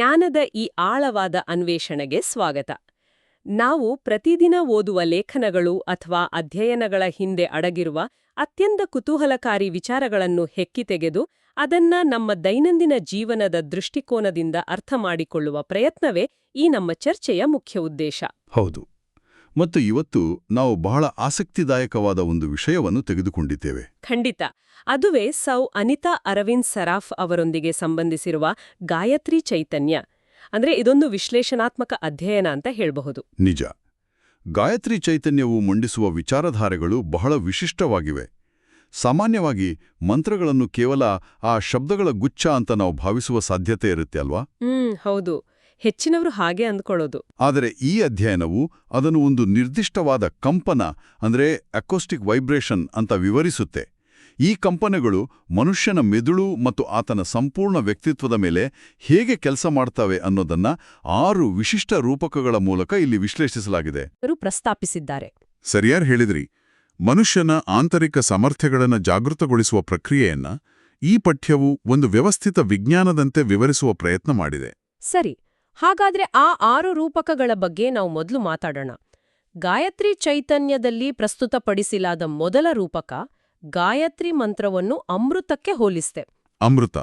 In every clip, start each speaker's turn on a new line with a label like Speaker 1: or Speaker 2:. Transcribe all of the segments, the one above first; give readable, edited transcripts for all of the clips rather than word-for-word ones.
Speaker 1: ಜ್ಞಾನದ ಈ ಆಳವಾದ ಅನ್ವೇಷಣೆಗೆ ಸ್ವಾಗತ. ನಾವು ಪ್ರತಿದಿನ ಓದುವ ಲೇಖನಗಳು ಅಥವಾ ಅಧ್ಯಯನಗಳ ಹಿಂದೆ ಅಡಗಿರುವ ಅತ್ಯಂತ ಕುತೂಹಲಕಾರಿ ವಿಚಾರಗಳನ್ನು ಹೆಕ್ಕಿತೆಗೆದು ಅದನ್ನ ನಮ್ಮ ದೈನಂದಿನ ಜೀವನದ ದೃಷ್ಟಿಕೋನದಿಂದ ಅರ್ಥಮಾಡಿಕೊಳ್ಳುವ ಪ್ರಯತ್ನವೇ ಈ ನಮ್ಮ ಚರ್ಚೆಯ ಮುಖ್ಯ ಉದ್ದೇಶ.
Speaker 2: ಹೌದು. ಮತ್ತು ಇವತ್ತು ನಾವು ಬಹಳ ಆಸಕ್ತಿದಾಯಕವಾದ ಒಂದು ವಿಷಯವನ್ನು ತೆಗೆದುಕೊಂಡಿದ್ದೇವೆ.
Speaker 1: ಖಂಡಿತ. ಅದುವೇ ಅನಿತಾ ಅರವಿಂದ್ ಸರಾಫ್ ಅವರೊಂದಿಗೆ ಸಂಬಂಧಿಸಿರುವ ಗಾಯತ್ರಿ ಚೈತನ್ಯ. ಅಂದ್ರೆ ಇದೊಂದು ವಿಶ್ಲೇಷಣಾತ್ಮಕ ಅಧ್ಯಯನ ಅಂತ ಹೇಳಬಹುದು.
Speaker 2: ನಿಜ. ಗಾಯತ್ರಿ ಚೈತನ್ಯವು ಮಂಡಿಸುವ ವಿಚಾರಧಾರೆಗಳು ಬಹಳ ವಿಶಿಷ್ಟವಾಗಿವೆ. ಸಾಮಾನ್ಯವಾಗಿ ಮಂತ್ರಗಳನ್ನು ಕೇವಲ ಆ ಶಬ್ದಗಳ ಗುಚ್ಛ ಅಂತ ನಾವು ಭಾವಿಸುವ ಸಾಧ್ಯತೆ ಇರುತ್ತೆ ಅಲ್ವಾ?
Speaker 1: ಹೌದು. ಹೆಚ್ಚಿನವರು ಹಾಗೆ ಅಂದ್ಕೊಳ್ಳೋದು.
Speaker 2: ಆದರೆ ಈ ಅಧ್ಯಯನವು ಅದನ್ನು ಒಂದು ನಿರ್ದಿಷ್ಟವಾದ ಕಂಪನ ಅಂದ್ರೆ ಅಕೋಸ್ಟಿಕ್ ವೈಬ್ರೇಷನ್ ಅಂತ ವಿವರಿಸುತ್ತೆ. ಈ ಕಂಪನಗಳು ಮನುಷ್ಯನ ಮೆದುಳು ಮತ್ತು ಆತನ ಸಂಪೂರ್ಣ ವ್ಯಕ್ತಿತ್ವದ ಮೇಲೆ ಹೇಗೆ ಕೆಲಸ ಮಾಡ್ತವೆ ಅನ್ನೋದನ್ನ 6 ವಿಶಿಷ್ಟ ರೂಪಕಗಳ ಮೂಲಕ ಇಲ್ಲಿ ವಿಶ್ಲೇಷಿಸಲಾಗಿದೆ.
Speaker 1: ಪ್ರಸ್ತಾಪಿಸಿದ್ದಾರೆ.
Speaker 2: ಸರಿಯಾಗಿ ಹೇಳಿದ್ರಿ. ಮನುಷ್ಯನ ಆಂತರಿಕ ಸಾಮರ್ಥ್ಯಗಳನ್ನು ಜಾಗೃತಗೊಳಿಸುವ ಪ್ರಕ್ರಿಯೆಯನ್ನ ಈ ಪಠ್ಯವು ಒಂದು ವ್ಯವಸ್ಥಿತ ವಿಜ್ಞಾನದಂತೆ ವಿವರಿಸುವ ಪ್ರಯತ್ನ ಮಾಡಿದೆ.
Speaker 1: ಸರಿ. ಹಾಗಾದ್ರೆ ಆ 6 ರೂಪಕಗಳ ಬಗ್ಗೆ ನಾವು ಮೊದಲು ಮಾತಾಡೋಣ. ಗಾಯತ್ರಿ ಚೈತನ್ಯದಲ್ಲಿ ಪ್ರಸ್ತುತಪಡಿಸಲಾದ ಮೊದಲ ರೂಪಕ ಗಾಯತ್ರಿ ಮಂತ್ರವನ್ನು ಅಮೃತಕ್ಕೆ ಹೋಲಿಸ್ತೆ.
Speaker 2: ಅಮೃತ,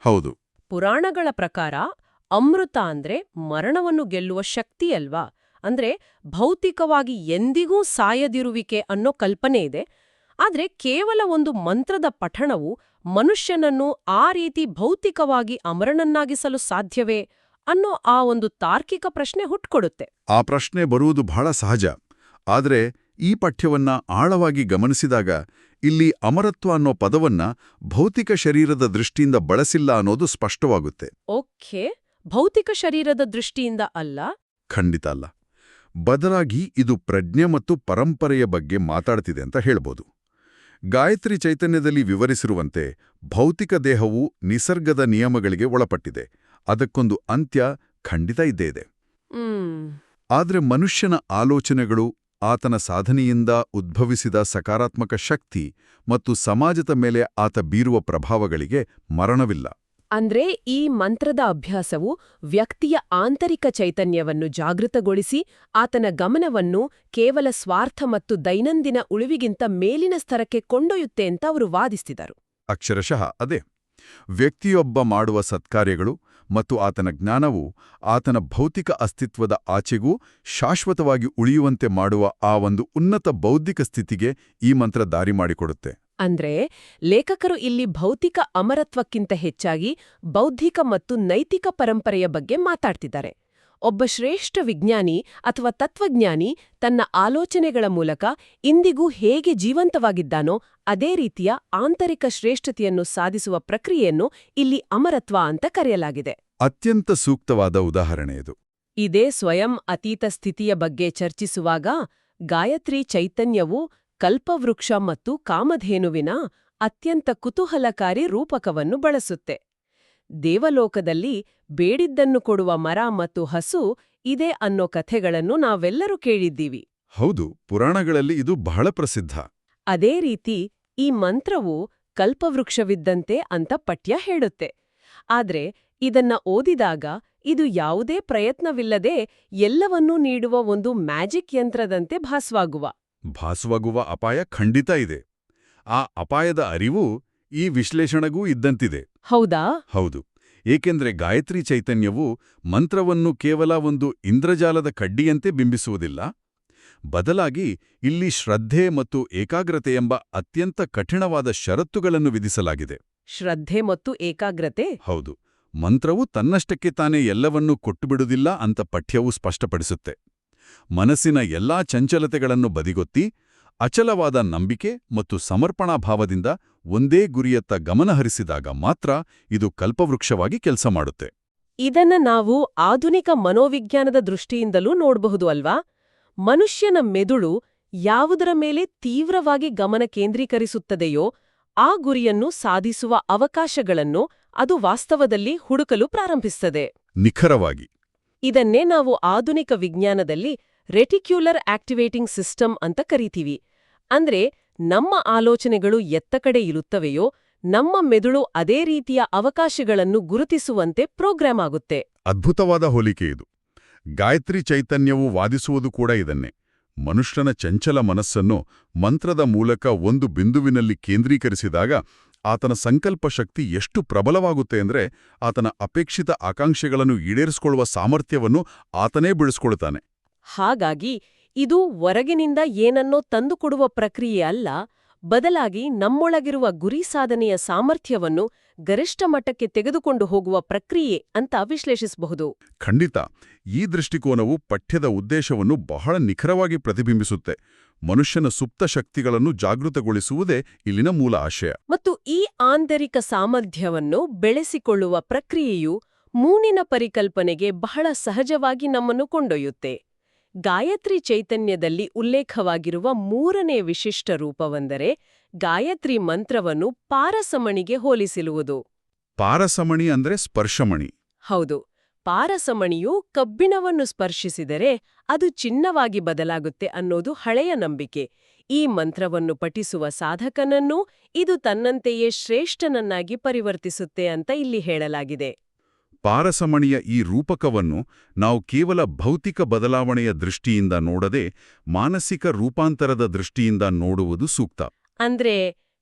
Speaker 2: ಹೌದು.
Speaker 1: ಪುರಾಣಗಳ ಪ್ರಕಾರ ಅಮೃತ ಅಂದ್ರೆ ಮರಣವನ್ನು ಗೆಲ್ಲುವ ಶಕ್ತಿ ಅಲ್ವಾ? ಅಂದ್ರೆ ಭೌತಿಕವಾಗಿ ಎಂದಿಗೂ ಸಾಯದಿರುವಿಕೆ ಅನ್ನೋ ಕಲ್ಪನೆ ಇದೆ. ಆದ್ರೆ ಕೇವಲ ಒಂದು ಮಂತ್ರದ ಪಠಣವು ಮನುಷ್ಯನನ್ನು ಆ ರೀತಿ ಭೌತಿಕವಾಗಿ ಅಮರನನ್ನಾಗಿಸಲು ಸಾಧ್ಯವೇ ಅನ್ನೋ ಆ ಒಂದು ತಾರ್ಕಿಕ ಪ್ರಶ್ನೆ ಹುಟ್ಕೊಡುತ್ತೆ.
Speaker 2: ಆ ಪ್ರಶ್ನೆ ಬರುವುದು ಬಹಳ ಸಹಜ. ಆದರೆ ಈ ಪಠ್ಯವನ್ನ ಆಳವಾಗಿ ಗಮನಿಸಿದಾಗ ಇಲ್ಲಿ ಅಮರತ್ವ ಅನ್ನೋ ಪದವನ್ನ ಭೌತಿಕ ಶರೀರದ ದೃಷ್ಟಿಯಿಂದ ಬಳಸಿಲ್ಲ ಅನ್ನೋದು ಸ್ಪಷ್ಟವಾಗುತ್ತೆ.
Speaker 1: ಓಕೆ, ಭೌತಿಕ ಶರೀರದ ದೃಷ್ಟಿಯಿಂದ ಅಲ್ಲ?
Speaker 2: ಖಂಡಿತ ಅಲ್ಲ. ಬದಲಾಗಿ ಇದು ಪ್ರಜ್ಞೆ ಮತ್ತು ಪರಂಪರೆಯ ಬಗ್ಗೆ ಮಾತಾಡ್ತಿದೆ ಅಂತ ಹೇಳ್ಬೋದು. ಗಾಯತ್ರಿ ಚೈತನ್ಯದಲ್ಲಿ ವಿವರಿಸಿರುವಂತೆ ಭೌತಿಕ ದೇಹವು ನಿಸರ್ಗದ ನಿಯಮಗಳಿಗೆ ಒಳಪಟ್ಟಿದೆ. ಅದಕ್ಕೊಂದು ಅಂತ್ಯ ಖಂಡಿತ ಇದ್ದೇ ಇದೆ. ಆದ್ರೆ ಮನುಷ್ಯನ ಆಲೋಚನೆಗಳು, ಆತನ ಸಾಧನೆಯಿಂದ ಉದ್ಭವಿಸಿದ ಸಕಾರಾತ್ಮಕ ಶಕ್ತಿ ಮತ್ತು ಸಮಾಜದ ಮೇಲೆ ಆತ ಬೀರುವ ಪ್ರಭಾವಗಳಿಗೆ ಮರಣವಿಲ್ಲ.
Speaker 1: ಅಂದ್ರೆ ಈ ಮಂತ್ರದ ಅಭ್ಯಾಸವು ವ್ಯಕ್ತಿಯ ಆಂತರಿಕ ಚೈತನ್ಯವನ್ನು ಜಾಗೃತಗೊಳಿಸಿ ಆತನ ಗಮನವನ್ನು ಕೇವಲ ಸ್ವಾರ್ಥ ಮತ್ತು ದೈನಂದಿನ ಉಳಿವಿಗಿಂತ ಮೇಲಿನ ಸ್ತರಕ್ಕೆ ಕೊಂಡೊಯ್ಯುತ್ತೆ ಅಂತ ಅವರು ವಾದಿಸಿದರು.
Speaker 2: ಅಕ್ಷರಶಃ ಅದೇ. ವ್ಯಕ್ತಿಯೊಬ್ಬ ಮಾಡುವ ಸತ್ಕಾರ್ಯಗಳು ಮತ್ತು ಆತನ ಜ್ಞಾನವು ಆತನ ಭೌತಿಕ ಅಸ್ತಿತ್ವದ ಆಚೆಗೂ ಶಾಶ್ವತವಾಗಿ ಉಳಿಯುವಂತೆ ಮಾಡುವ ಆ ಒಂದು ಉನ್ನತ ಬೌದ್ಧಿಕ ಸ್ಥಿತಿಗೆ ಈ ಮಂತ್ರ ದಾರಿ ಮಾಡಿಕೊಡುತ್ತೆ.
Speaker 1: ಅಂದ್ರೆ ಲೇಖಕರು ಇಲ್ಲಿ ಭೌತಿಕ ಅಮರತ್ವಕ್ಕಿಂತ ಹೆಚ್ಚಾಗಿ ಬೌದ್ಧಿಕ ಮತ್ತು ನೈತಿಕ ಪರಂಪರೆಯ ಬಗ್ಗೆ ಮಾತಾಡ್ತಿದ್ದಾರೆ. ಒಬ್ಬ ಶ್ರೇಷ್ಠ ವಿಜ್ಞಾನಿ ಅಥವಾ ತತ್ವಜ್ಞಾನಿ ತನ್ನ ಆಲೋಚನೆಗಳ ಮೂಲಕ ಇಂದಿಗೂ ಹೇಗೆ ಜೀವಂತವಾಗಿದ್ದಾನೋ ಅದೇ ರೀತಿಯ ಆಂತರಿಕ ಶ್ರೇಷ್ಠತೆಯನ್ನು ಸಾಧಿಸುವ ಪ್ರಕ್ರಿಯೆಯನ್ನು ಇಲ್ಲಿ ಅಮರತ್ವ ಅಂತ ಕರೆಯಲಾಗಿದೆ.
Speaker 2: ಅತ್ಯಂತ ಸೂಕ್ತವಾದ ಉದಾಹರಣೆ ಇದು.
Speaker 1: ಇದೇ ಸ್ವಯಂ ಅತೀತ ಸ್ಥಿತಿಯ ಬಗ್ಗೆ ಚರ್ಚಿಸುವಾಗ ಗಾಯತ್ರಿ ಚೈತನ್ಯವು ಕಲ್ಪವೃಕ್ಷ ಮತ್ತು ಕಾಮಧೇನುವಿನ ಅತ್ಯಂತ ಕುತೂಹಲಕಾರಿ ರೂಪಕವನ್ನು ಬಳಸುತ್ತೆ. ದೇವಲೋಕದಲ್ಲಿ ಬೇಡಿದ್ದನ್ನು ಕೊಡುವ ಮರ ಮತ್ತು ಹಸು ಇದೆ ಅನ್ನೋ ಕಥೆಗಳನ್ನು ನಾವೆಲ್ಲರೂ ಕೇಳಿದ್ದೀವಿ.
Speaker 2: ಹೌದು, ಪುರಾಣಗಳಲ್ಲಿ ಇದು ಬಹಳ ಪ್ರಸಿದ್ಧ.
Speaker 1: ಅದೇ ರೀತಿ ಈ ಮಂತ್ರವು ಕಲ್ಪವೃಕ್ಷವಿದ್ದಂತೆ ಅಂತ ಪಠ್ಯ ಹೇಳುತ್ತೆ. ಆದ್ರೆ ಇದನ್ನ ಓದಿದಾಗ ಇದು ಯಾವುದೇ ಪ್ರಯತ್ನವಿಲ್ಲದೆ ಎಲ್ಲವನ್ನೂ ನೀಡುವ ಒಂದು ಮ್ಯಾಜಿಕ್ ಯಂತ್ರದಂತೆ ಭಾಸವಾಗುವ
Speaker 2: ಅಪಾಯ ಖಂಡಿತ ಇದೆ. ಆ ಅಪಾಯದ ಅರಿವು ಈ ವಿಶ್ಲೇಷಣೆಗೂ ಇದ್ದಂತಿದೆ.
Speaker 1: ಹೌದಾ?
Speaker 2: ಹೌದು. ಏಕೆಂದ್ರೆ ಗಾಯತ್ರಿ ಚೈತನ್ಯವು ಮಂತ್ರವನ್ನು ಕೇವಲ ಒಂದು ಇಂದ್ರಜಾಲದ ಕಡ್ಡಿಯಂತೆ ಬಿಂಬಿಸುವುದಿಲ್ಲ. ಬದಲಾಗಿ ಇಲ್ಲಿ ಶ್ರದ್ಧೆ ಮತ್ತು ಏಕಾಗ್ರತೆ ಎಂಬ ಅತ್ಯಂತ ಕಠಿಣವಾದ ಷರತ್ತುಗಳನ್ನು ವಿಧಿಸಲಾಗಿದೆ.
Speaker 1: ಶ್ರದ್ಧೆ ಮತ್ತು ಏಕಾಗ್ರತೆ?
Speaker 2: ಹೌದು. ಮಂತ್ರವು ತನ್ನಷ್ಟಕ್ಕೆ ತಾನೇ ಎಲ್ಲವನ್ನೂ ಕೊಟ್ಟುಬಿಡುವುದಿಲ್ಲ ಅಂತ ಪಠ್ಯವು ಸ್ಪಷ್ಟಪಡಿಸುತ್ತೆ. ಮನಸ್ಸಿನ ಎಲ್ಲಾ ಚಂಚಲತೆಗಳನ್ನು ಬದಿಗೊತ್ತಿ ಅಚಲವಾದ ನಂಬಿಕೆ ಮತ್ತು ಸಮರ್ಪಣಾಭಾವದಿಂದ ಒಂದೇ ಗುರಿಯತ್ತ ಗಮನಹರಿಸಿದಾಗ ಮಾತ್ರ ಇದು ಕಲ್ಪವೃಕ್ಷವಾಗಿ ಕೆಲಸ ಮಾಡುತ್ತೆ.
Speaker 1: ಇದನ್ನ ನಾವು ಆಧುನಿಕ ಮನೋವಿಜ್ಞಾನದ ದೃಷ್ಟಿಯಿಂದಲೂ ನೋಡಬಹುದು ಅಲ್ವಾ? ಮನುಷ್ಯನ ಮೆದುಳು ಯಾವುದರ ಮೇಲೆ ತೀವ್ರವಾಗಿ ಗಮನ ಕೇಂದ್ರೀಕರಿಸುತ್ತದೆಯೋ ಆ ಗುರಿಯನ್ನು ಸಾಧಿಸುವ ಅವಕಾಶಗಳನ್ನು ಅದು ವಾಸ್ತವದಲ್ಲಿ ಹುಡುಕಲು ಪ್ರಾರಂಭಿಸುತ್ತದೆ.
Speaker 2: ನಿಖರವಾಗಿ.
Speaker 1: ಇದನ್ನೇ ನಾವು ಆಧುನಿಕ ವಿಜ್ಞಾನದಲ್ಲಿ ರೆಟಿಕ್ಯುಲರ್ ಆಕ್ಟಿವೇಟಿಂಗ್ ಸಿಸ್ಟಮ್ ಅಂತ ಕರಿತೀವಿ. ಅಂದ್ರೆ ನಮ್ಮ ಆಲೋಚನೆಗಳು ಎತ್ತ ಕಡೆ ಇರುತ್ತವೆಯೋ ನಮ್ಮ ಮೆದುಳು ಅದೇ ರೀತಿಯ ಅವಕಾಶಗಳನ್ನು ಗುರುತಿಸುವಂತೆ ಪ್ರೋಗ್ರಾಮ್ ಆಗುತ್ತೆ.
Speaker 2: ಅದ್ಭುತವಾದ ಹೋಲಿಕೆ ಇದು. ಗಾಯತ್ರಿ ಚೈತನ್ಯವು ವಾದಿಸುವುದು ಕೂಡ ಇದನ್ನೇ. ಮನುಷ್ಯನ ಚಂಚಲ ಮನಸ್ಸನ್ನು ಮಂತ್ರದ ಮೂಲಕ ಒಂದು ಬಿಂದುವಿನಲ್ಲಿ ಕೇಂದ್ರೀಕರಿಸಿದಾಗ ಆತನ ಸಂಕಲ್ಪ ಶಕ್ತಿ ಎಷ್ಟು ಪ್ರಬಲವಾಗುತ್ತೆ ಅಂದ್ರೆ ಆತನ ಅಪೇಕ್ಷಿತ ಆಕಾಂಕ್ಷೆಗಳನ್ನು ಈಡೇರಿಸಿಕೊಳ್ಳುವ ಸಾಮರ್ಥ್ಯವನ್ನು ಆತನೇ ಬೆಳೆಸ್ಕೊಳ್ತಾನೆ.
Speaker 1: ಹಾಗಾಗಿ ಇದು ಹೊರಗಿನಿಂದ ಏನನ್ನೋ ತಂದುಕೊಡುವ ಪ್ರಕ್ರಿಯೆ ಅಲ್ಲ, ಬದಲಾಗಿ ನಮ್ಮೊಳಗಿರುವ ಗುರಿ ಸಾಧನೆಯ ಸಾಮರ್ಥ್ಯವನ್ನು ಗರಿಷ್ಠ ಮಟ್ಟಕ್ಕೆ ತೆಗೆದುಕೊಂಡು ಹೋಗುವ ಪ್ರಕ್ರಿಯೆ ಅಂತ ವಿಶ್ಲೇಷಿಸಬಹುದು.
Speaker 2: ಖಂಡಿತ. ಈ ದೃಷ್ಟಿಕೋನವು ಪಠ್ಯದ ಉದ್ದೇಶವನ್ನು ಬಹಳ ನಿಖರವಾಗಿ ಪ್ರತಿಬಿಂಬಿಸುತ್ತೆ. ಮನುಷ್ಯನ ಸುಪ್ತ ಶಕ್ತಿಗಳನ್ನು ಜಾಗೃತಗೊಳಿಸುವುದೇ ಇಲ್ಲಿನ ಮೂಲ ಆಶಯ.
Speaker 1: ಮತ್ತು ಈ ಆಂತರಿಕ ಸಾಮರ್ಥ್ಯವನ್ನು ಬೆಳೆಸಿಕೊಳ್ಳುವ ಪ್ರಕ್ರಿಯೆಯು ಮೂನಿನ ಪರಿಕಲ್ಪನೆಗೆ ಬಹಳ ಸಹಜವಾಗಿ ನಮ್ಮನ್ನು ಕೊಂಡೊಯ್ಯುತ್ತೆ. ಗಾಯತ್ರಿ ಚೈತನ್ಯದಲ್ಲಿ ಉಲ್ಲೇಖವಾಗಿರುವ ಮೂರನೇ ವಿಶಿಷ್ಟ ರೂಪವೆಂದರೆ ಗಾಯತ್ರಿ ಮಂತ್ರವನ್ನು ಪಾರಸಮಣಿಗೆ ಹೋಲಿಸಿರುವುದು.
Speaker 2: ಪಾರಸಮಣಿ ಅಂದ್ರೆ ಸ್ಪರ್ಶಮಣಿ.
Speaker 1: ಹೌದು, ಪಾರಸಮಣಿಯು ಕಬ್ಬಿಣವನ್ನು ಸ್ಪರ್ಶಿಸಿದರೆ ಅದು ಚಿನ್ನವಾಗಿ ಬದಲಾಗುತ್ತೆ ಅನ್ನೋದು ಹಳೆಯ ನಂಬಿಕೆ. ಈ ಮಂತ್ರವನ್ನು ಪಠಿಸುವ ಸಾಧಕನನ್ನು ಇದು ತನ್ನಂತೆಯೇ ಶ್ರೇಷ್ಠನನ್ನಾಗಿ ಪರಿವರ್ತಿಸುತ್ತೆ ಅಂತ ಇಲ್ಲಿ ಹೇಳಲಾಗಿದೆ.
Speaker 2: ಪಾರಸಮಣಿಯ ಈ ರೂಪಕವನ್ನು ನಾವು ಕೇವಲ ಭೌತಿಕ ಬದಲಾವಣೆಯ ದೃಷ್ಟಿಯಿಂದ ನೋಡದೆ ಮಾನಸಿಕ ರೂಪಾಂತರದ ದೃಷ್ಟಿಯಿಂದ ನೋಡುವುದು ಸೂಕ್ತ.
Speaker 1: ಅಂದ್ರೆ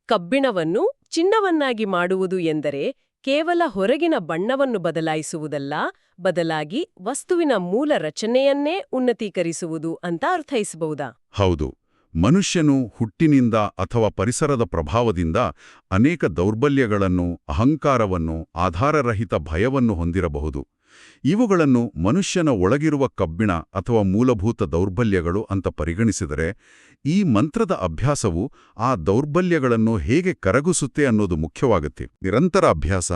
Speaker 1: ಕಬ್ಬಿಣವನ್ನು ಚಿನ್ನವನ್ನಾಗಿ ಮಾಡುವುದು ಎಂದರೆ ಕೇವಲ ಹೊರಗಿನ ಬಣ್ಣವನ್ನು ಬದಲಾಯಿಸುವುದಲ್ಲ, ಬದಲಾಗಿ ವಸ್ತುವಿನ ಮೂಲ ರಚನೆಯನ್ನೇ ಉನ್ನತೀಕರಿಸುವುದು ಅಂತ ಅರ್ಥೈಸಬಹುದಾ?
Speaker 2: ಹೌದು. ಮನುಷ್ಯನು ಹುಟ್ಟಿನಿಂದ ಅಥವಾ ಪರಿಸರದ ಪ್ರಭಾವದಿಂದ ಅನೇಕ ದೌರ್ಬಲ್ಯಗಳನ್ನು, ಅಹಂಕಾರವನ್ನು, ಆಧಾರರಹಿತ ಭಯವನ್ನು ಹೊಂದಿರಬಹುದು. ಇವುಗಳನ್ನು ಮನುಷ್ಯನ ಒಳಗಿರುವ ಕಬ್ಬಿಣ ಅಥವಾ ಮೂಲಭೂತ ದೌರ್ಬಲ್ಯಗಳು ಅಂತ ಪರಿಗಣಿಸಿದರೆ, ಈ ಮಂತ್ರದ ಅಭ್ಯಾಸವು ಆ ದೌರ್ಬಲ್ಯಗಳನ್ನು ಹೇಗೆ ಕರಗಿಸುತ್ತೆ ಅನ್ನೋದು ಮುಖ್ಯವಾಗುತ್ತೆ. ನಿರಂತರ ಅಭ್ಯಾಸ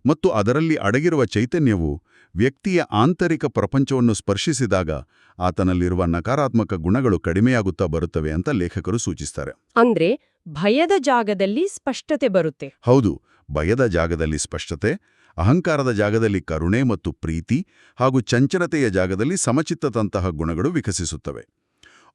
Speaker 2: ಮತ್ತು ಅದರಲ್ಲಿ ಅಡಗಿರುವ ಚೈತನ್ಯವು ವ್ಯಕ್ತಿಯ ಆಂತರಿಕ ಪ್ರಪಂಚವನ್ನು ಸ್ಪರ್ಶಿಸಿದಾಗ ಆತನಲ್ಲಿರುವ ನಕಾರಾತ್ಮಕ ಗುಣಗಳು ಕಡಿಮೆಯಾಗುತ್ತಾ ಬರುತ್ತವೆ ಅಂತ ಲೇಖಕರು ಸೂಚಿಸ್ತಾರೆ.
Speaker 1: ಅಂದ್ರೆ ಭಯದ ಜಾಗದಲ್ಲಿ ಸ್ಪಷ್ಟತೆ ಬರುತ್ತೆ.
Speaker 2: ಹೌದು, ಭಯದ ಜಾಗದಲ್ಲಿ ಸ್ಪಷ್ಟತೆ, ಅಹಂಕಾರದ ಜಾಗದಲ್ಲಿ ಕರುಣೆ ಮತ್ತು ಪ್ರೀತಿ, ಹಾಗೂ ಚಂಚಲತೆಯ ಜಾಗದಲ್ಲಿ ಸಮಚಿತ್ತದಂತಹ ಗುಣಗಳು ವಿಕಸಿಸುತ್ತವೆ.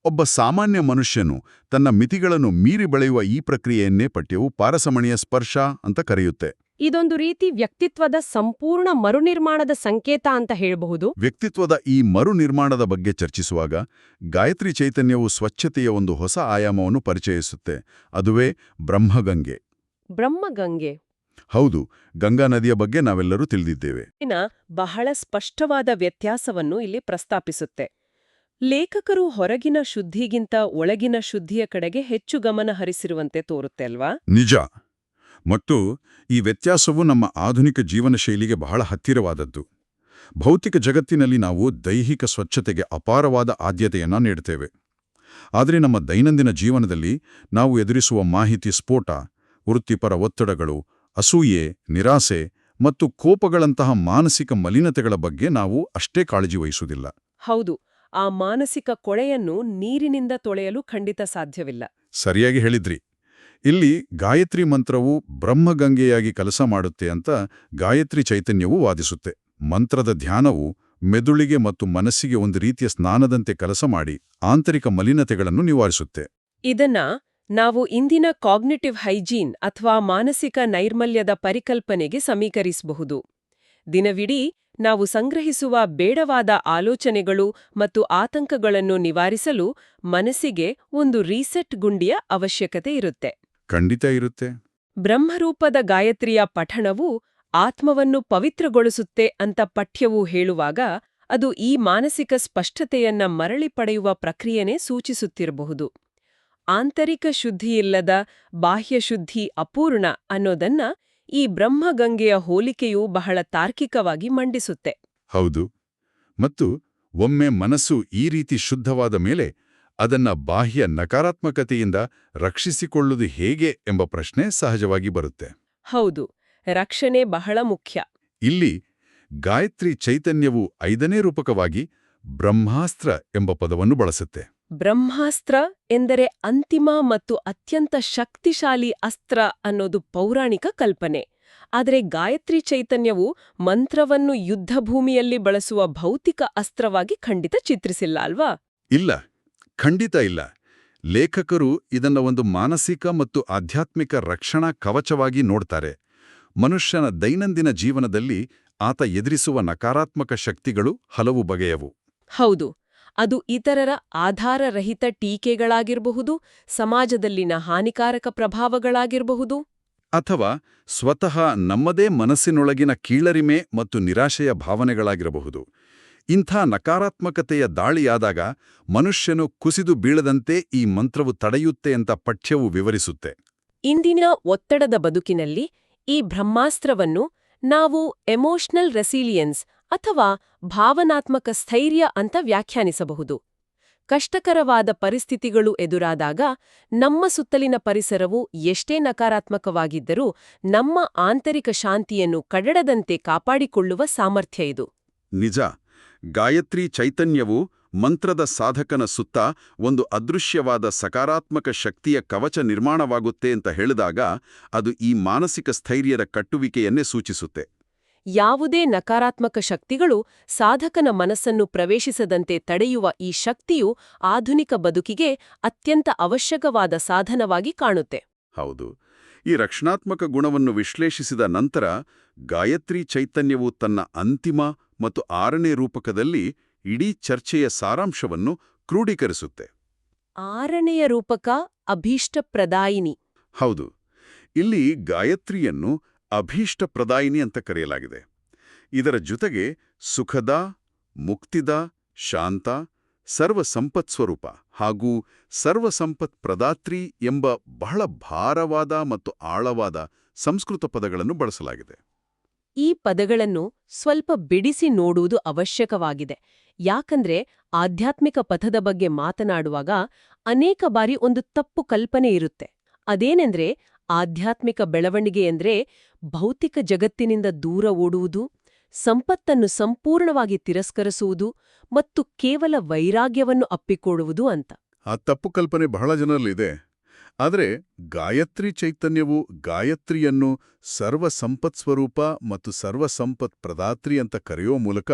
Speaker 2: ಒಬ್ಬ ಸಾಮಾನ್ಯ ಮನುಷ್ಯನು ತನ್ನ ಮಿತಿಗಳನ್ನು ಮೀರಿ ಬೆಳೆಯುವ ಈ ಪ್ರಕ್ರಿಯೆಯನ್ನೇ ಪಠ್ಯವು ಪಾರಸಮಣಿಯ ಸ್ಪರ್ಶ ಅಂತ ಕರೆಯುತ್ತೆ.
Speaker 1: ಇದೊಂದು ರೀತಿ ವ್ಯಕ್ತಿತ್ವದ ಸಂಪೂರ್ಣ ಮರುನಿರ್ಮಾಣದ ಸಂಕೇತ ಅಂತ ಹೇಳಬಹುದು.
Speaker 2: ವ್ಯಕ್ತಿತ್ವದ ಈ ಮರುನಿರ್ಮಾಣದ ಬಗ್ಗೆ ಚರ್ಚಿಸುವಾಗ ಗಾಯತ್ರಿ ಚೈತನ್ಯವು ಸ್ವಚ್ಛತೆಯ ಒಂದು ಹೊಸ ಆಯಾಮವನ್ನು ಪರಿಚಯಿಸುತ್ತೆ. ಅದುವೇ ಬ್ರಹ್ಮಗಂಗೆ.
Speaker 1: ಬ್ರಹ್ಮಗಂಗೆ.
Speaker 2: ಹೌದು, ಗಂಗಾ ನದಿಯ ಬಗ್ಗೆ ನಾವೆಲ್ಲರೂ ತಿಳಿದಿದ್ದೇವೆ.
Speaker 1: ಬಹಳ ಸ್ಪಷ್ಟವಾದ ವ್ಯತ್ಯಾಸವನ್ನು ಇಲ್ಲಿ ಪ್ರಸ್ತಾಪಿಸುತ್ತೆ. ಲೇಖಕರು ಹೊರಗಿನ ಶುದ್ಧಿಗಿಂತ ಒಳಗಿನ ಶುದ್ಧಿಯ ಕಡೆಗೆ ಹೆಚ್ಚು ಗಮನ ಹರಿಸಿರುವಂತೆ ತೋರುತ್ತೆ ಅಲ್ವಾ?
Speaker 2: ನಿಜ. ಮತ್ತು ಈ ವ್ಯತ್ಯಾಸವು ನಮ್ಮ ಆಧುನಿಕ ಜೀವನ ಶೈಲಿಗೆ ಬಹಳ ಹತ್ತಿರವಾದದ್ದು. ಭೌತಿಕ ಜಗತ್ತಿನಲ್ಲಿ ನಾವು ದೈಹಿಕ ಸ್ವಚ್ಛತೆಗೆ ಅಪಾರವಾದ ಆದ್ಯತೆಯನ್ನ ನೀಡುತ್ತೇವೆ. ಆದರೆ ನಮ್ಮ ದೈನಂದಿನ ಜೀವನದಲ್ಲಿ ನಾವು ಎದುರಿಸುವ ಮಾಹಿತಿ ಸ್ಫೋಟ, ವೃತ್ತಿಪರ ಒತ್ತಡಗಳು, ಅಸೂಯೆ, ನಿರಾಸೆ ಮತ್ತು ಕೋಪಗಳಂತಹ ಮಾನಸಿಕ ಮಲಿನತೆಗಳ ಬಗ್ಗೆ ನಾವು ಅಷ್ಟೇ ಕಾಳಜಿ ವಹಿಸುವುದಿಲ್ಲ.
Speaker 1: ಹೌದು, ಆ ಮಾನಸಿಕ ಕೊಳೆಯನ್ನು ನೀರಿನಿಂದ ತೊಳೆಯಲು ಖಂಡಿತ ಸಾಧ್ಯವಿಲ್ಲ.
Speaker 2: ಸರಿಯಾಗಿ ಹೇಳಿದ್ರಿ. ಇಲ್ಲಿ ಗಾಯತ್ರಿ ಮಂತ್ರವು ಬ್ರಹ್ಮಗಂಗೆಯಾಗಿ ಕೆಲಸ ಮಾಡುತ್ತೆ ಅಂತ ಗಾಯತ್ರಿ ಚೈತನ್ಯವು ವಾದಿಸುತ್ತೆ. ಮಂತ್ರದ ಧ್ಯಾನವು ಮೆದುಳಿಗೆ ಮತ್ತು ಮನಸ್ಸಿಗೆ ಒಂದು ರೀತಿಯ ಸ್ನಾನದಂತೆ ಕೆಲಸ ಮಾಡಿ ಆಂತರಿಕ ಮಲಿನತೆಗಳನ್ನು ನಿವಾರಿಸುತ್ತೆ.
Speaker 1: ಇದನ್ನ ನಾವು ಇಂದಿನ ಕಾಗ್ನಿಟಿವ್ ಹೈಜೀನ್ ಅಥವಾ ಮಾನಸಿಕ ನೈರ್ಮಲ್ಯದ ಪರಿಕಲ್ಪನೆಗೆ ಸಮೀಕರಿಸಬಹುದು. ದಿನವಿಡೀ ನಾವು ಸಂಗ್ರಹಿಸುವ ಬೇಡವಾದ ಆಲೋಚನೆಗಳು ಮತ್ತು ಆತಂಕಗಳನ್ನು ನಿವಾರಿಸಲು ಮನಸ್ಸಿಗೆ ಒಂದು ರೀಸೆಟ್ ಗುಂಡಿಯ ಅವಶ್ಯಕತೆ ಇರುತ್ತೆ.
Speaker 2: ಖಂಡಿತ ಇರುತ್ತೆ.
Speaker 1: ಬ್ರಹ್ಮರೂಪದ ಗಾಯತ್ರಿಯ ಪಠಣವು ಆತ್ಮವನ್ನು ಪವಿತ್ರಗೊಳಿಸುತ್ತೆ ಅಂತ ಪಠ್ಯವು ಹೇಳುವಾಗ ಅದು ಈ ಮಾನಸಿಕ ಸ್ಪಷ್ಟತೆಯನ್ನ ಮರಳಿ ಪಡೆಯುವ ಪ್ರಕ್ರಿಯೆನೇ ಸೂಚಿಸುತ್ತಿರಬಹುದು. ಆಂತರಿಕ ಶುದ್ಧಿಯಿಲ್ಲದ ಬಾಹ್ಯ ಶುದ್ಧಿ ಅಪೂರ್ಣ ಅನ್ನೋದನ್ನ ಈ ಬ್ರಹ್ಮಗಂಗೆಯ ಹೋಲಿಕೆಯು ಬಹಳ ತಾರ್ಕಿಕವಾಗಿ ಮಂಡಿಸುತ್ತೆ.
Speaker 2: ಹೌದು. ಮತ್ತು ಒಮ್ಮೆ ಮನಸ್ಸು ಈ ರೀತಿ ಶುದ್ಧವಾದ ಮೇಲೆ ಅದನ್ನ ಬಾಹ್ಯ ನಕಾರಾತ್ಮಕತೆಯಿಂದ ರಕ್ಷಿಸಿಕೊಳ್ಳುವುದು ಹೇಗೆ ಎಂಬ ಪ್ರಶ್ನೆ ಸಹಜವಾಗಿ ಬರುತ್ತೆ.
Speaker 1: ಹೌದು, ರಕ್ಷಣೆ ಬಹಳ ಮುಖ್ಯ.
Speaker 2: ಇಲ್ಲಿ ಗಾಯತ್ರಿ ಚೈತನ್ಯವು 5ನೇ ರೂಪಕವಾಗಿ ಬ್ರಹ್ಮಾಸ್ತ್ರ ಎಂಬ ಪದವನ್ನು ಬಳಸುತ್ತೆ.
Speaker 1: ಬ್ರಹ್ಮಾಸ್ತ್ರ ಎಂದರೆ ಅಂತಿಮ ಮತ್ತು ಅತ್ಯಂತ ಶಕ್ತಿಶಾಲಿ ಅಸ್ತ್ರ ಅನ್ನೋದು ಪೌರಾಣಿಕ ಕಲ್ಪನೆ. ಆದರೆ ಗಾಯತ್ರಿ ಚೈತನ್ಯವು ಮಂತ್ರವನ್ನು ಯುದ್ಧಭೂಮಿಯಲ್ಲಿ ಬಳಸುವ ಭೌತಿಕ ಅಸ್ತ್ರವಾಗಿ ಖಂಡಿತ ಚಿತ್ರಿಸಿಲ್ಲ ಅಲ್ವಾ?
Speaker 2: ಇಲ್ಲ, ಖಂಡಿತ ಇಲ್ಲ. ಲೇಖಕರು ಇದನ್ನ ಒಂದು ಮಾನಸಿಕ ಮತ್ತು ಆಧ್ಯಾತ್ಮಿಕ ರಕ್ಷಣಾ ಕವಚವಾಗಿ ನೋಡ್ತಾರೆ. ಮನುಷ್ಯನ ದೈನಂದಿನ ಜೀವನದಲ್ಲಿ ಆತ ಎದುರಿಸುವ ನಕಾರಾತ್ಮಕ ಶಕ್ತಿಗಳು ಹಲವು ಬಗೆಯವು.
Speaker 1: ಹೌದು, ಅದು ಇತರರ ಆಧಾರರಹಿತ ಟೀಕೆಗಳಾಗಿರಬಹುದು, ಸಮಾಜದಲ್ಲಿನ ಹಾನಿಕಾರಕ ಪ್ರಭಾವಗಳಾಗಿರಬಹುದು,
Speaker 2: ಅಥವಾ ಸ್ವತಃ ನಮ್ಮದೇ ಮನಸ್ಸಿನೊಳಗಿನ ಕೀಳರಿಮೆ ಮತ್ತು ನಿರಾಶೆಯ ಭಾವನೆಗಳಾಗಿರಬಹುದು. ಇಂಥ ನಕಾರಾತ್ಮಕತೆಯ ದಾಳಿಯಾದಾಗ ಮನುಷ್ಯನು ಕುಸಿದು ಬೀಳದಂತೆ ಈ ಮಂತ್ರವು ತಡೆಯುತ್ತೆ ಅಂತ ಪಠ್ಯವು ವಿವರಿಸುತ್ತೆ.
Speaker 1: ಇಂದಿನ ಒತ್ತಡದ ಬದುಕಿನಲ್ಲಿ ಈ ಬ್ರಹ್ಮಾಸ್ತ್ರವನ್ನು ನಾವು ಎಮೋಷನಲ್ ರೆಸಿಲಿಯನ್ಸ್ ಅಥವಾ ಭಾವನಾತ್ಮಕ ಸ್ಥೈರ್ಯ ಅಂತ ವ್ಯಾಖ್ಯಾನಿಸಬಹುದು. ಕಷ್ಟಕರವಾದ ಪರಿಸ್ಥಿತಿಗಳು ಎದುರಾದಾಗ ನಮ್ಮ ಸುತ್ತಲಿನ ಪರಿಸರವು ಎಷ್ಟೇ ನಕಾರಾತ್ಮಕವಾಗಿದ್ದರೂ ನಮ್ಮ ಆಂತರಿಕ ಶಾಂತಿಯನ್ನು ಕದಡದಂತೆ ಕಾಪಾಡಿಕೊಳ್ಳುವ ಸಾಮರ್ಥ್ಯ ಇದು.
Speaker 2: ನಿಜ, ಗಾಯತ್ರಿ ಚೈತನ್ಯವು ಮಂತ್ರದ ಸಾಧಕನ ಸುತ್ತ ಒಂದು ಅದೃಶ್ಯವಾದ ಸಕಾರಾತ್ಮಕ ಶಕ್ತಿಯ ಕವಚ ನಿರ್ಮಾಣವಾಗುತ್ತೆ ಅಂತ ಹೇಳಿದಾಗ ಅದು ಈ ಮಾನಸಿಕ ಸ್ಥೈರ್ಯದ ಕಟ್ಟುವಿಕೆಯನ್ನೇ ಸೂಚಿಸುತ್ತೆ.
Speaker 1: ಯಾವುದೇ ನಕಾರಾತ್ಮಕ ಶಕ್ತಿಗಳು ಸಾಧಕನ ಮನಸ್ಸನ್ನು ಪ್ರವೇಶಿಸದಂತೆ ತಡೆಯುವ ಈ ಶಕ್ತಿಯು ಆಧುನಿಕ ಬದುಕಿಗೆ ಅತ್ಯಂತ ಅವಶ್ಯಕವಾದ ಸಾಧನವಾಗಿ ಕಾಣುತ್ತೆ.
Speaker 2: ಹೌದು, ಈ ರಕ್ಷಣಾತ್ಮಕ ಗುಣವನ್ನು ವಿಶ್ಲೇಷಿಸಿದ ನಂತರ ಗಾಯತ್ರಿ ಚೈತನ್ಯವು ತನ್ನ ಅಂತಿಮ ಮತ್ತು 6ನೇ ರೂಪಕದಲ್ಲಿ ಇಡೀ ಚರ್ಚೆಯ ಸಾರಾಂಶವನ್ನು ಕ್ರೋಢೀಕರಿಸುತ್ತೆ.
Speaker 1: 6ನೆಯ ರೂಪಕ ಅಭೀಷ್ಟಪ್ರದಾಯಿನಿ.
Speaker 2: ಹೌದು, ಇಲ್ಲಿ ಗಾಯತ್ರಿಯನ್ನು ಅಭೀಷ್ಟಪ್ರದಾಯಿನಿ ಅಂತ ಕರೆಯಲಾಗಿದೆ. ಇದರ ಜೊತೆಗೆ ಸುಖದ, ಮುಕ್ತಿದ, ಶಾಂತ, ಸರ್ವಸಂಪತ್ಸ್ವರೂಪ ಹಾಗೂ ಸರ್ವಸಂಪತ್ ಪ್ರದಾತ್ರಿ ಎಂಬ ಬಹಳ ಭಾರವಾದ ಮತ್ತು ಆಳವಾದ ಸಂಸ್ಕೃತ ಪದಗಳನ್ನು ಬಳಸಲಾಗಿದೆ.
Speaker 1: ಈ ಪದಗಳನ್ನು ಸ್ವಲ್ಪ ಬಿಡಿಸಿ ನೋಡುವುದು ಅವಶ್ಯಕವಾಗಿದೆ. ಯಾಕಂದ್ರೆ ಆಧ್ಯಾತ್ಮಿಕ ಪಥದ ಬಗ್ಗೆ ಮಾತನಾಡುವಾಗ ಅನೇಕ ಬಾರಿ ಒಂದು ತಪ್ಪು ಕಲ್ಪನೆ ಇರುತ್ತೆ. ಅದೇನೆಂದ್ರೆ ಆಧ್ಯಾತ್ಮಿಕ ಬೆಳವಣಿಗೆಯೆಂದ್ರೆ ಭೌತಿಕ ಜಗತ್ತಿನಿಂದ ದೂರ ಓಡುವುದು, ಸಂಪತ್ತನ್ನು ಸಂಪೂರ್ಣವಾಗಿ ತಿರಸ್ಕರಿಸುವುದು ಮತ್ತು ಕೇವಲ ವೈರಾಗ್ಯವನ್ನು ಅಪ್ಪಿಕೊಳ್ಳುವುದು ಅಂತ.
Speaker 2: ಆ ತಪ್ಪು ಕಲ್ಪನೆ ಬಹಳ ಜನರಲ್ಲಿದೆ. ಆದರೆ ಗಾಯತ್ರಿ ಚೈತನ್ಯವು ಗಾಯತ್ರಿಯನ್ನು ಸರ್ವಸಂಪತ್ಸ್ವರೂಪ ಮತ್ತು ಸರ್ವಸಂಪತ್ ಪ್ರದಾತ್ರಿ ಅಂತ ಕರೆಯೋ ಮೂಲಕ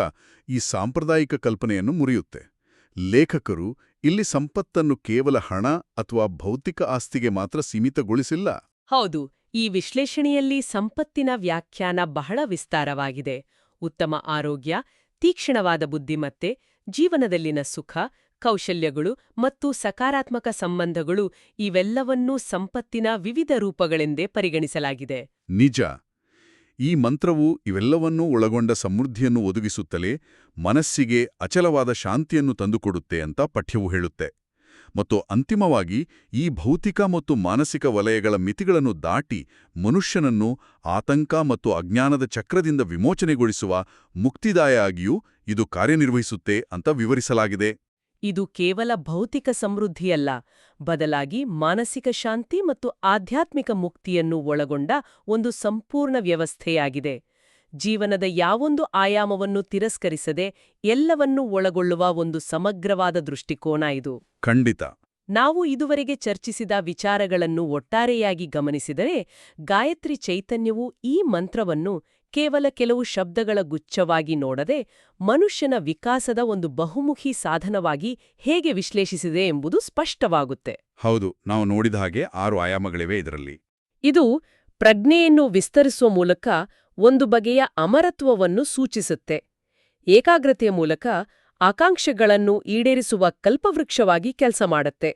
Speaker 2: ಈ ಸಾಂಪ್ರದಾಯಿಕ ಕಲ್ಪನೆಯನ್ನು ಮುರಿಯುತ್ತೆ. ಲೇಖಕರು ಇಲ್ಲಿ ಸಂಪತ್ತನ್ನು ಕೇವಲ ಹಣ ಅಥವಾ ಭೌತಿಕ ಆಸ್ತಿಗೆ ಮಾತ್ರ ಸೀಮಿತಗೊಳಿಸಿಲ್ಲ.
Speaker 1: ಹೌದು, ಈ ವಿಶ್ಲೇಷಣೆಯಲ್ಲಿ ಸಂಪತ್ತಿನ ವ್ಯಾಖ್ಯಾನ ಬಹಳ ವಿಸ್ತಾರವಾಗಿದೆ. ಉತ್ತಮ ಆರೋಗ್ಯ, ತೀಕ್ಷ್ಣವಾದ ಬುದ್ಧಿಮತ್ತೆ, ಜೀವನದಲ್ಲಿನ ಸುಖ, ಕೌಶಲ್ಯಗಳು ಮತ್ತು ಸಕಾರಾತ್ಮಕ ಸಂಬಂಧಗಳು ಇವೆಲ್ಲವನ್ನೂ ಸಂಪತ್ತಿನ ವಿವಿಧ ರೂಪಗಳೆಂದೇ ಪರಿಗಣಿಸಲಾಗಿದೆ.
Speaker 2: ನಿಜ, ಈ ಮಂತ್ರವು ಇವೆಲ್ಲವನ್ನೂ ಒಳಗೊಂಡ ಸಮೃದ್ಧಿಯನ್ನು ಒದಗಿಸುತ್ತಲೇ ಮನಸ್ಸಿಗೆ ಅಚಲವಾದ ಶಾಂತಿಯನ್ನು ತಂದುಕೊಡುತ್ತೆ ಅಂತ ಪಠ್ಯವು ಹೇಳುತ್ತೆ. ಮತ್ತು ಅಂತಿಮವಾಗಿ ಈ ಭೌತಿಕ ಮತ್ತು ಮಾನಸಿಕ ವಲಯಗಳ ಮಿತಿಗಳನ್ನು ದಾಟಿ ಮನುಷ್ಯನನ್ನು ಆತಂಕ ಮತ್ತು ಅಜ್ಞಾನದ ಚಕ್ರದಿಂದ ವಿಮೋಚನೆಗೊಳಿಸುವ ಮುಕ್ತಿದಾಯಿಯಾಗಿಯೂ ಇದು ಕಾರ್ಯನಿರ್ವಹಿಸುತ್ತೆ ಅಂತ ವಿವರಿಸಲಾಗಿದೆ.
Speaker 1: ಇದು ಕೇವಲ ಭೌತಿಕ ಸಮೃದ್ಧಿಯಲ್ಲ, ಬದಲಾಗಿ ಮಾನಸಿಕ ಶಾಂತಿ ಮತ್ತು ಆಧ್ಯಾತ್ಮಿಕ ಮುಕ್ತಿಯನ್ನು ಒಳಗೊಂಡ ಒಂದು ಸಂಪೂರ್ಣ ವ್ಯವಸ್ಥೆಯಾಗಿದೆ. ಜೀವನದ ಯಾವೊಂದು ಆಯಾಮವನ್ನು ತಿರಸ್ಕರಿಸದೆ ಎಲ್ಲವನ್ನೂ ಒಳಗೊಳ್ಳುವ ಒಂದು ಸಮಗ್ರವಾದ ದೃಷ್ಟಿಕೋನ ಇದು.
Speaker 2: ಖಂಡಿತ.
Speaker 1: ನಾವು ಇದುವರೆಗೆ ಚರ್ಚಿಸಿದ ವಿಚಾರಗಳನ್ನು ಒಟ್ಟಾರೆಯಾಗಿ ಗಮನಿಸಿದರೆ ಗಾಯತ್ರಿ ಚೈತನ್ಯವು ಈ ಮಂತ್ರವನ್ನು ಕೇವಲ ಕೆಲವು ಶಬ್ದಗಳ ಗುಚ್ಛವಾಗಿ ನೋಡದೆ ಮನುಷ್ಯನ ವಿಕಾಸದ ಒಂದು ಬಹುಮುಖಿ ಸಾಧನವಾಗಿ ಹೇಗೆ ವಿಶ್ಲೇಷಿಸಿದೆ ಎಂಬುದು ಸ್ಪಷ್ಟವಾಗುತ್ತೆ.
Speaker 2: ಹೌದು, ನಾವು ನೋಡಿದ ಹಾಗೆ 6 ಆಯಾಮಗಳಿವೆ ಇದರಲ್ಲಿ.
Speaker 1: ಇದು ಪ್ರಜ್ಞೆಯನ್ನು ವಿಸ್ತರಿಸುವ ಮೂಲಕ ಒಂದು ಬಗೆಯ ಅಮರತ್ವವನ್ನು ಸೂಚಿಸುತ್ತೆ. ಏಕಾಗ್ರತೆಯ ಮೂಲಕ ಆಕಾಂಕ್ಷೆಗಳನ್ನು ಈಡೇರಿಸುವ ಕಲ್ಪವೃಕ್ಷವಾಗಿ ಕೆಲಸ ಮಾಡುತ್ತೆ.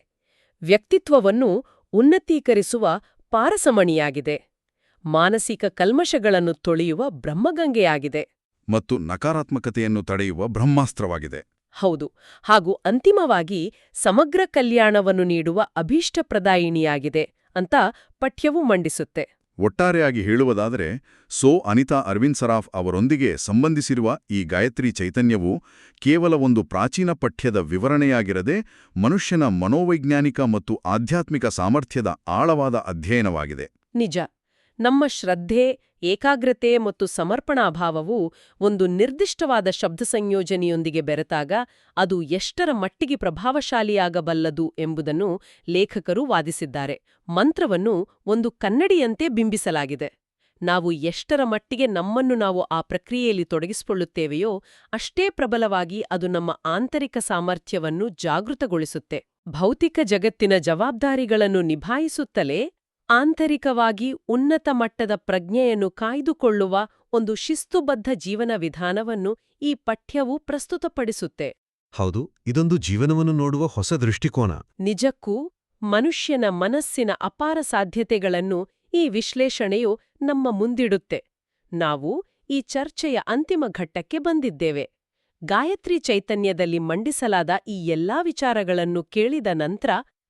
Speaker 1: ವ್ಯಕ್ತಿತ್ವವನ್ನು ಉನ್ನತೀಕರಿಸುವ ಪಾರಸಮಣಿಯಾಗಿದೆ. ಮಾನಸಿಕ ಕಲ್ಮಶಗಳನ್ನು ತೊಳೆಯುವ ಬ್ರಹ್ಮಗಂಗೆಯಾಗಿದೆ.
Speaker 2: ಮತ್ತು ನಕಾರಾತ್ಮಕತೆಯನ್ನು ತಡೆಯುವ ಬ್ರಹ್ಮಾಸ್ತ್ರವಾಗಿದೆ.
Speaker 1: ಹೌದು, ಹಾಗೂ ಅಂತಿಮವಾಗಿ ಸಮಗ್ರ ಕಲ್ಯಾಣವನ್ನು ನೀಡುವ ಅಭೀಷ್ಟಪ್ರದಾಯಿನಿಯಾಗಿದೆ ಅಂತ ಪಠ್ಯವು ಮಂಡಿಸುತ್ತೆ.
Speaker 2: ಒಟ್ಟಾರೆಯಾಗಿ ಹೇಳುವುದಾದರೆ ಅನಿತಾ ಅರವಿಂದ್ ಸರಾಫ್ ಅವರೊಂದಿಗೆ ಸಂಬಂಧಿಸಿರುವ ಈ ಗಾಯತ್ರಿ ಚೈತನ್ಯವು ಕೇವಲ ಒಂದು ಪ್ರಾಚೀನ ಪಠ್ಯದ ವಿವರಣೆಯಾಗಿರದೆ ಮನುಷ್ಯನ ಮನೋವೈಜ್ಞಾನಿಕ ಮತ್ತು ಆಧ್ಯಾತ್ಮಿಕ ಸಾಮರ್ಥ್ಯದ ಆಳವಾದ ಅಧ್ಯಯನವಾಗಿದೆ.
Speaker 1: ನಿಜ, ನಮ್ಮ ಶ್ರದ್ಧೆ, ಏಕಾಗ್ರತೆ ಮತ್ತು ಸಮರ್ಪಣಾಭಾವವು ಒಂದು ನಿರ್ದಿಷ್ಟವಾದ ಶಬ್ದ ಸಂಯೋಜನೆಯೊಂದಿಗೆ ಬೆರೆತಾಗ ಅದು ಎಷ್ಟರ ಮಟ್ಟಿಗೆ ಪ್ರಭಾವಶಾಲಿಯಾಗಬಲ್ಲದು ಎಂಬುದನ್ನು ಲೇಖಕರು ವಾದಿಸಿದ್ದಾರೆ. ಮಂತ್ರವನ್ನು ಒಂದು ಕನ್ನಡಿಯಂತೆ ಬಿಂಬಿಸಲಾಗಿದೆ. ನಾವು ಎಷ್ಟರ ಮಟ್ಟಿಗೆ ನಮ್ಮನ್ನು ನಾವು ಆ ಪ್ರಕ್ರಿಯೆಯಲ್ಲಿ ತೊಡಗಿಸಿಕೊಳ್ಳುತ್ತೇವೆಯೋ ಅಷ್ಟೇ ಪ್ರಬಲವಾಗಿ ಅದು ನಮ್ಮ ಆಂತರಿಕ ಸಾಮರ್ಥ್ಯವನ್ನು ಜಾಗೃತಗೊಳಿಸುತ್ತೆ. ಭೌತಿಕ ಜಗತ್ತಿನ ಜವಾಬ್ದಾರಿಗಳನ್ನು ನಿಭಾಯಿಸುತ್ತಲೇ ಆಂತರಿಕವಾಗಿ ಉನ್ನತ ಮಟ್ಟದ ಪ್ರಜ್ಞೆಯನ್ನು ಕಾಯ್ದುಕೊಳ್ಳುವ ಒಂದು ಶಿಸ್ತುಬದ್ಧ ಜೀವನ ವಿಧಾನವನ್ನು ಈ ಪಠ್ಯವು ಪ್ರಸ್ತುತಪಡಿಸುತ್ತೆ.
Speaker 3: ಹೌದು, ಇದೊಂದು ಜೀವನವನ್ನು ನೋಡುವ ಹೊಸ ದೃಷ್ಟಿಕೋನ.
Speaker 1: ನಿಜಕ್ಕೂ ಮನುಷ್ಯನ ಮನಸ್ಸಿನ ಅಪಾರ ಸಾಧ್ಯತೆಗಳನ್ನು ಈ ವಿಶ್ಲೇಷಣೆಯು ನಮ್ಮ ಮುಂದಿಡುತ್ತೆ. ನಾವು ಈ ಚರ್ಚೆಯ ಅಂತಿಮ ಘಟ್ಟಕ್ಕೆ ಬಂದಿದ್ದೇವೆ. ಗಾಯತ್ರಿ ಚೈತನ್ಯದಲ್ಲಿ ಮಂಡಿಸಲಾದ ಈ ಎಲ್ಲಾ ವಿಚಾರಗಳನ್ನು ಕೇಳಿದ ನಂತರ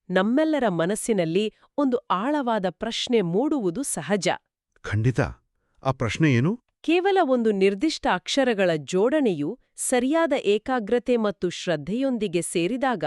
Speaker 1: ನಮ್ಮೆಲ್ಲರ ಮನಸ್ಸಿನಲ್ಲಿ ಒಂದು ಆಳವಾದ ಪ್ರಶ್ನೆ ಮೂಡುವುದು ಸಹಜ.
Speaker 3: ಖಂಡಿತ. ಆ ಪ್ರಶ್ನೆ ಏನು?
Speaker 1: ಕೇವಲ ಒಂದು ನಿರ್ದಿಷ್ಟ ಅಕ್ಷರಗಳ ಜೋಡಣೆಯು ಸರಿಯಾದ ಏಕಾಗ್ರತೆ ಮತ್ತು ಶ್ರದ್ಧೆಯೊಂದಿಗೆ ಸೇರಿದಾಗ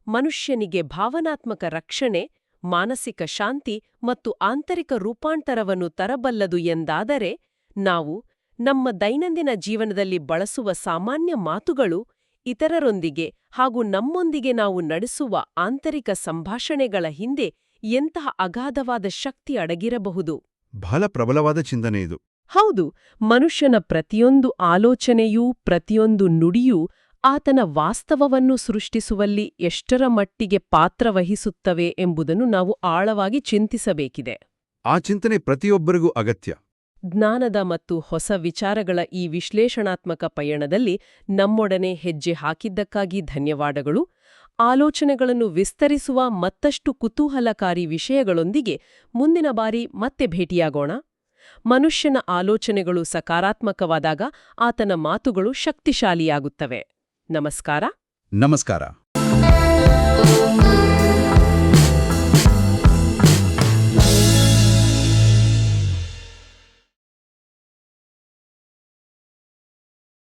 Speaker 1: ಮನುಷ್ಯನಿಗೆ ಭಾವನಾತ್ಮಕ ರಕ್ಷಣೆ, ಮಾನಸಿಕ ಶಾಂತಿ ಮತ್ತು ಆಂತರಿಕ ರೂಪಾಂತರವನ್ನು ತರಬಲ್ಲದು ಎಂದಾದರೆ, ನಾವು ನಮ್ಮ ದೈನಂದಿನ ಜೀವನದಲ್ಲಿ ಬಳಸುವ ಸಾಮಾನ್ಯ ಮಾತುಗಳು, ಇತರರೊಂದಿಗೆ ಹಾಗೂ ನಮ್ಮೊಂದಿಗೆ ನಾವು ನಡೆಸುವ ಆಂತರಿಕ ಸಂಭಾಷಣೆಗಳ ಹಿಂದೆ ಎಂತಹ ಅಗಾಧವಾದ ಶಕ್ತಿ ಅಡಗಿರಬಹುದು.
Speaker 3: ಬಹಳ ಪ್ರಬಲವಾದ ಚಿಂತನೆ ಇದು.
Speaker 1: ಹೌದು, ಮನುಷ್ಯನ ಪ್ರತಿಯೊಂದು ಆಲೋಚನೆಯೂ ಪ್ರತಿಯೊಂದು ನುಡಿಯೂ ಆತನ ವಾಸ್ತವವನ್ನು ಸೃಷ್ಟಿಸುವಲ್ಲಿ ಎಷ್ಟರ ಮಟ್ಟಿಗೆ ಪಾತ್ರವಹಿಸುತ್ತವೆ ಎಂಬುದನ್ನು ನಾವು ಆಳವಾಗಿ ಚಿಂತಿಸಬೇಕಿದೆ.
Speaker 3: ಆ ಚಿಂತನೆ ಪ್ರತಿಯೊಬ್ಬರಿಗೂ ಅಗತ್ಯ.
Speaker 1: ಜ್ಞಾನದ ಮತ್ತು ಹೊಸ ವಿಚಾರಗಳ ಈ ವಿಶ್ಲೇಷಣಾತ್ಮಕ ಪಯಣದಲ್ಲಿ ನಮ್ಮೊಡನೆ ಹೆಜ್ಜೆ ಹಾಕಿದ್ದಕ್ಕಾಗಿ ಧನ್ಯವಾದಗಳು. ಆಲೋಚನೆಗಳನ್ನು ವಿಸ್ತರಿಸುವ ಮತ್ತಷ್ಟು ಕುತೂಹಲಕಾರಿ ವಿಷಯಗಳೊಂದಿಗೆ ಮುಂದಿನ ಬಾರಿ ಮತ್ತೆ ಭೇಟಿಯಾಗೋಣ. ಮನುಷ್ಯನ ಆಲೋಚನೆಗಳು ಸಕಾರಾತ್ಮಕವಾದಾಗ ಆತನ ಮಾತುಗಳು ಶಕ್ತಿಶಾಲಿಯಾಗುತ್ತವೆ. ನಮಸ್ಕಾರ.
Speaker 2: ನಮಸ್ಕಾರ.